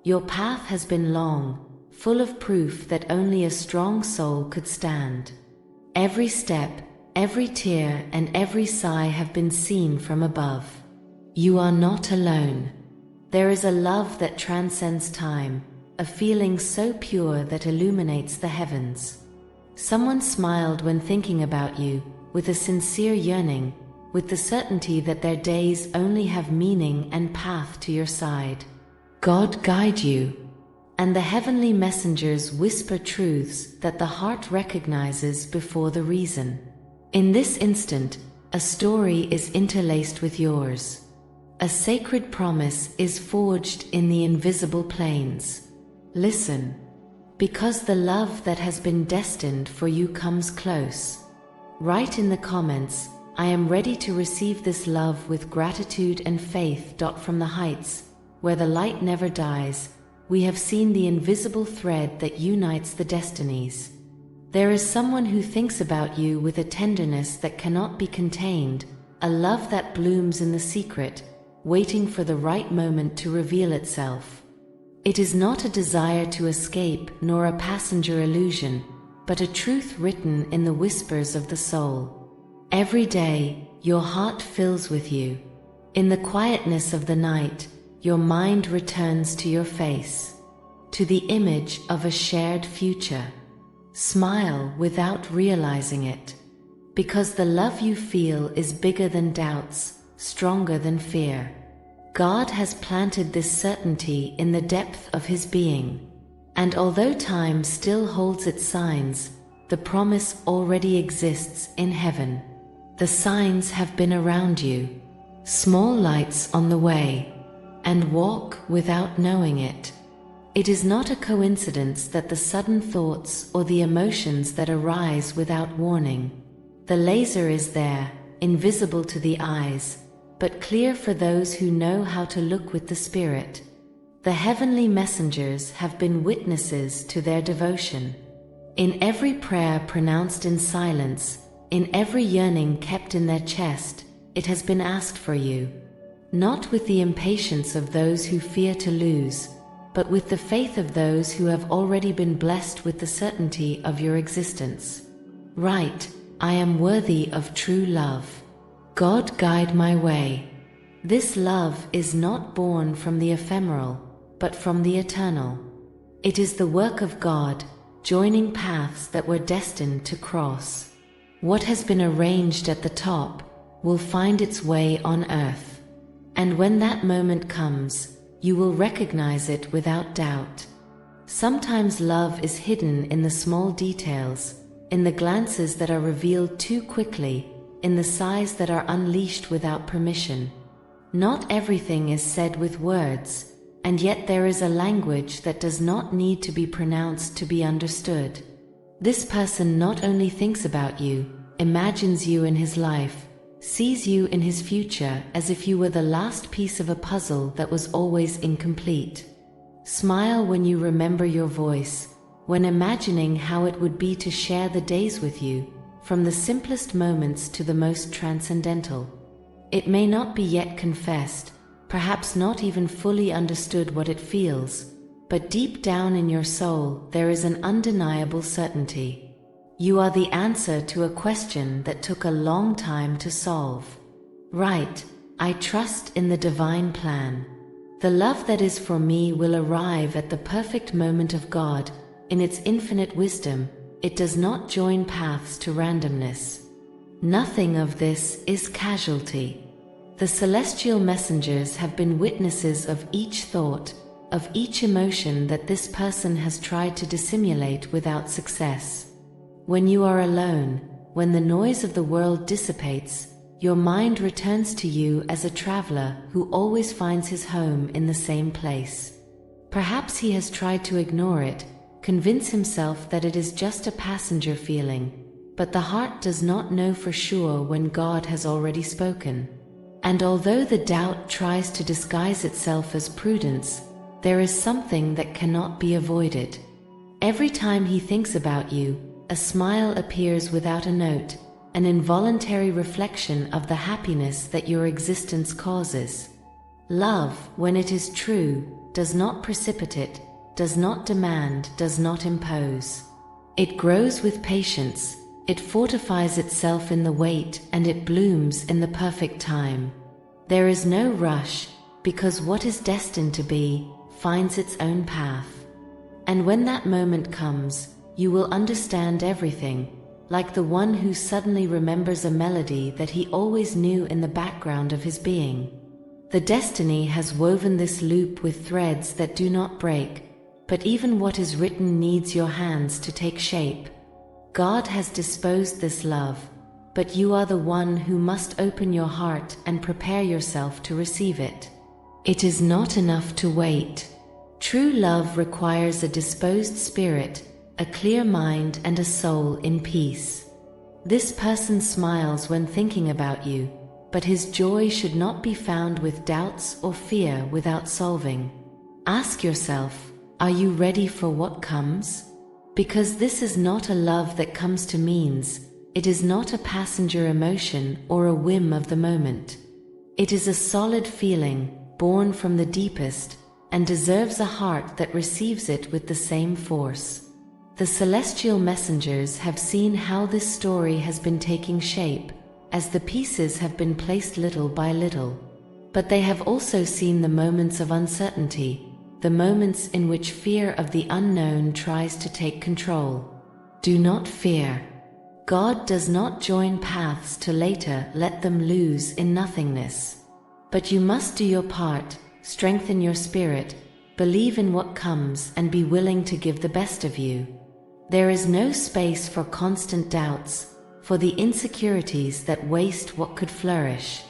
Your path has been long, full of proof that only a strong soul could stand. Every step, every tear, and every sigh have been seen from above. You are not alone. There is a love that transcends time, a feeling so pure that illuminates the heavens. Someone smiled when thinking about you, with a sincere yearning, with the certainty that their days only have meaning and path to your side. God guide you. And the heavenly messengers whisper truths that the heart recognizes before the reason. In this instant, a story is interlaced with yours. A sacred promise is forged in the invisible planes. Listen, because the love that has been destined for you comes close. Write in the comments, I am ready to receive this love with gratitude and faith. From the heights, where the light never dies, we have seen the invisible thread that unites the destinies. There is someone who thinks about you with a tenderness that cannot be contained, a love that blooms in the secret, waiting for the right moment to reveal itself. It is not a desire to escape nor a passenger illusion, but a truth written in the whispers of the soul. Every day, your heart fills with you. In the quietness of the night, your mind returns to your face, to the image of a shared future. Smile without realizing it, because the love you feel is bigger than doubts, stronger than fear. God has planted this certainty in the depth of His being, and although time still holds its signs, the promise already exists in heaven. The signs have been around you, small lights on the way, and walk without knowing it. It is not a coincidence that the sudden thoughts or the emotions that arise without warning. The laser is there, invisible to the eyes, but clear for those who know how to look with the Spirit. The heavenly messengers have been witnesses to their devotion. In every prayer pronounced in silence, in every yearning kept in their chest, it has been asked for you. Not with the impatience of those who fear to lose, but with the faith of those who have already been blessed with the certainty of your existence. Write, I am worthy of true love. God guide my way. This love is not born from the ephemeral, but from the eternal. It is the work of God, joining paths that were destined to cross. What has been arranged at the top will find its way on earth. And when that moment comes, you will recognize it without doubt. Sometimes love is hidden in the small details, in the glances that are revealed too quickly, in the sighs that are unleashed without permission. Not everything is said with words, and yet there is a language that does not need to be pronounced to be understood. This person not only thinks about you, imagines you in his life, sees you in his future as if you were the last piece of a puzzle that was always incomplete. Smile when you remember your voice, when imagining how it would be to share the days with you, from the simplest moments to the most transcendental. It may not be yet confessed, perhaps not even fully understood what it feels, but deep down in your soul there is an undeniable certainty. You are the answer to a question that took a long time to solve. Write, I trust in the divine plan. The love that is for me will arrive at the perfect moment of God. In its infinite wisdom, it does not join paths to randomness. Nothing of this is casualty. The celestial messengers have been witnesses of each thought, of each emotion that this person has tried to dissimulate without success. When you are alone, when the noise of the world dissipates, your mind returns to you as a traveler who always finds his home in the same place. Perhaps he has tried to ignore it, convince himself that it is just a passenger feeling, but the heart does not know for sure when God has already spoken. And although the doubt tries to disguise itself as prudence, there is something that cannot be avoided. Every time he thinks about you, a smile appears without a note, an involuntary reflection of the happiness that your existence causes. Love, when it is true, does not precipitate, does not demand, does not impose. It grows with patience, it fortifies itself in the wait, and it blooms in the perfect time. There is no rush, because what is destined to be finds its own path. And when that moment comes, you will understand everything, like the one who suddenly remembers a melody that he always knew in the background of his being. The destiny has woven this loop with threads that do not break, but even what is written needs your hands to take shape. God has disposed this love, but you are the one who must open your heart and prepare yourself to receive it. It is not enough to wait. True love requires a disposed spirit, a clear mind, and a soul in peace. This person smiles when thinking about you, but his joy should not be found with doubts or fear without solving. Ask yourself, are you ready for what comes? Because this is not a love that comes to means, it is not a passenger emotion or a whim of the moment. It is a solid feeling, born from the deepest, and deserves a heart that receives it with the same force. The celestial messengers have seen how this story has been taking shape, as the pieces have been placed little by little. But they have also seen the moments of uncertainty, the moments in which fear of the unknown tries to take control. Do not fear. God does not join paths to later let them lose in nothingness. But you must do your part, strengthen your spirit, believe in what comes, and be willing to give the best of you. There is no space for constant doubts, for the insecurities that waste what could flourish.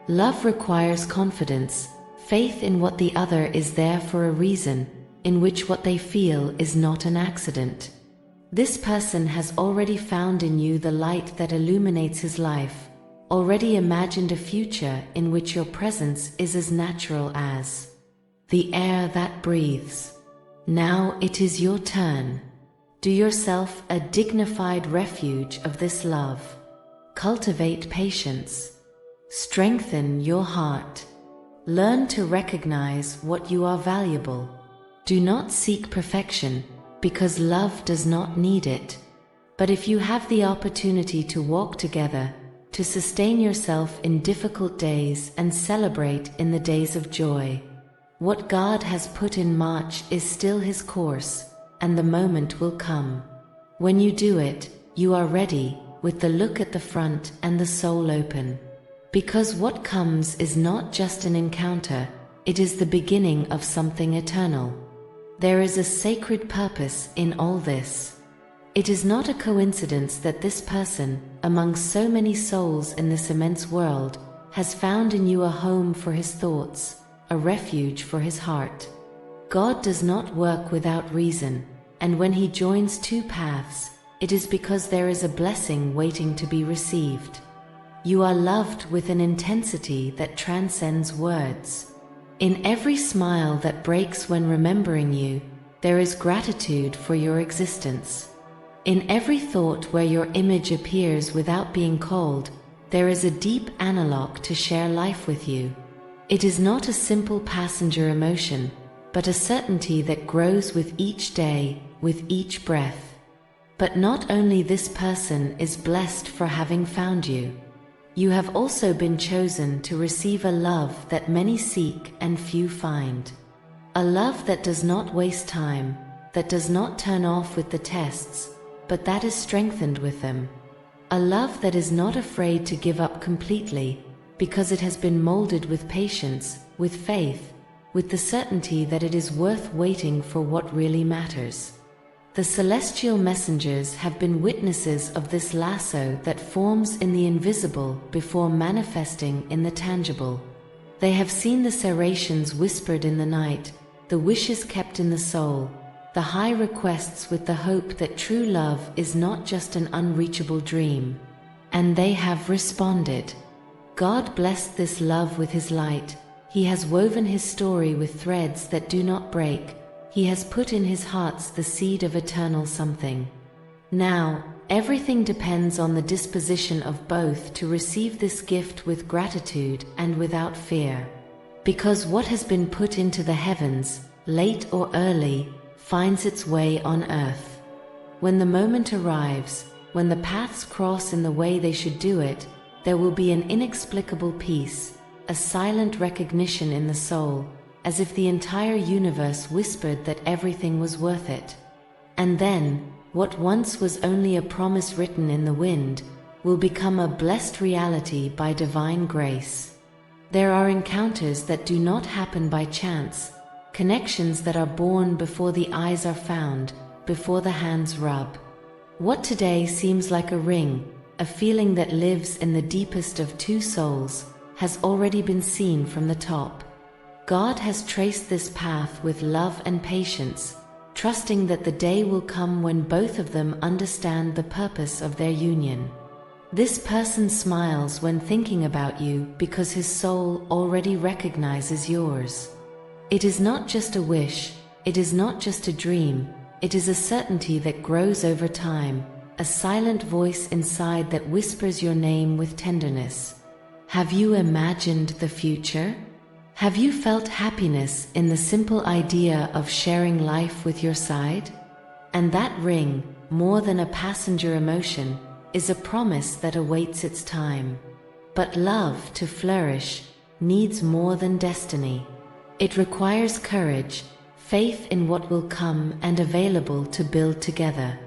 Love requires confidence, faith in what the other is there for a reason, in which what they feel is not an accident. This person has already found in you the light that illuminates his life, already imagined a future in which your presence is as natural as the air that breathes. Now it is your turn. Do yourself a dignified refuge of this love. Cultivate patience. Strengthen your heart. Learn to recognize what you are valuable. Do not seek perfection, because love does not need it. But if you have the opportunity to walk together, to sustain yourself in difficult days and celebrate in the days of joy, what God has put in march is still His course, and the moment will come. When you do it, you are ready, with the look at the front and the soul open. Because what comes is not just an encounter, it is the beginning of something eternal. There is a sacred purpose in all this. It is not a coincidence that this person, among so many souls in this immense world, has found in you a home for his thoughts, a refuge for his heart. God does not work without reason, and when He joins two paths, it is because there is a blessing waiting to be received. You are loved with an intensity that transcends words. In every smile that breaks when remembering you, there is gratitude for your existence. In every thought where your image appears without being called, there is a deep analog to share life with you. It is not a simple passenger emotion, but a certainty that grows with each day, with each breath. But not only this person is blessed for having found you. You have also been chosen to receive a love that many seek and few find. A love that does not waste time, that does not turn off with the tests, but that is strengthened with them. A love that is not afraid to give up completely, because it has been molded with patience, with faith, with the certainty that it is worth waiting for what really matters. The celestial messengers have been witnesses of this lasso that forms in the invisible before manifesting in the tangible. They have seen the serrations whispered in the night, the wishes kept in the soul, the high requests with the hope that true love is not just an unreachable dream. And they have responded. God blessed this love with His light. He has woven His story with threads that do not break. He has put in his hearts the seed of eternal something. Now, everything depends on the disposition of both to receive this gift with gratitude and without fear. Because what has been put into the heavens, late or early, finds its way on earth. When the moment arrives, when the paths cross in the way they should do it, there will be an inexplicable peace, a silent recognition in the soul, as if the entire universe whispered that everything was worth it. And then, what once was only a promise written in the wind, will become a blessed reality by divine grace. There are encounters that do not happen by chance, connections that are born before the eyes are found, before the hands rub. What today seems like a ring, a feeling that lives in the deepest of two souls, has already been seen from the top. God has traced this path with love and patience, trusting that the day will come when both of them understand the purpose of their union. This person smiles when thinking about you because his soul already recognizes yours. It is not just a wish, it is not just a dream, it is a certainty that grows over time, a silent voice inside that whispers your name with tenderness. Have you imagined the future? Have you felt happiness in the simple idea of sharing life with your side? And that ring, more than a passenger emotion, is a promise that awaits its time. But love, to flourish, needs more than destiny. It requires courage, faith in what will come, and available to build together.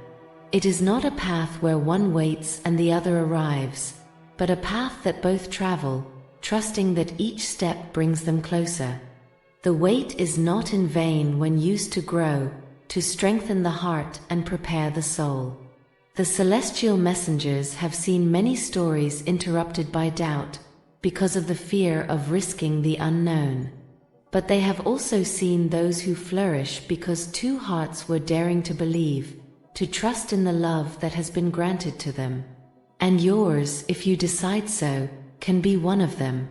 It is not a path where one waits and the other arrives, but a path that both travel, trusting that each step brings them closer. The wait is not in vain when used to grow, to strengthen the heart and prepare the soul. The celestial messengers have seen many stories interrupted by doubt, because of the fear of risking the unknown. But they have also seen those who flourish because two hearts were daring to believe, to trust in the love that has been granted to them. And yours, if you decide so, can be one of them.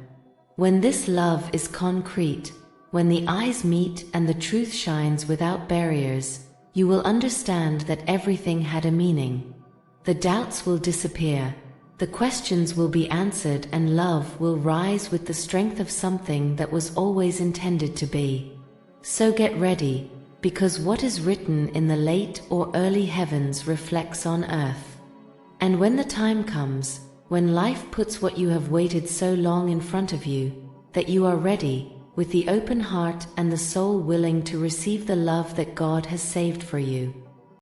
When this love is concrete, when the eyes meet and the truth shines without barriers, you will understand that everything had a meaning. The doubts will disappear, the questions will be answered, and love will rise with the strength of something that was always intended to be. So get ready, because what is written in the late or early heavens reflects on earth. And when the time comes, when life puts what you have waited so long in front of you, that you are ready, with the open heart and the soul willing to receive the love that God has saved for you.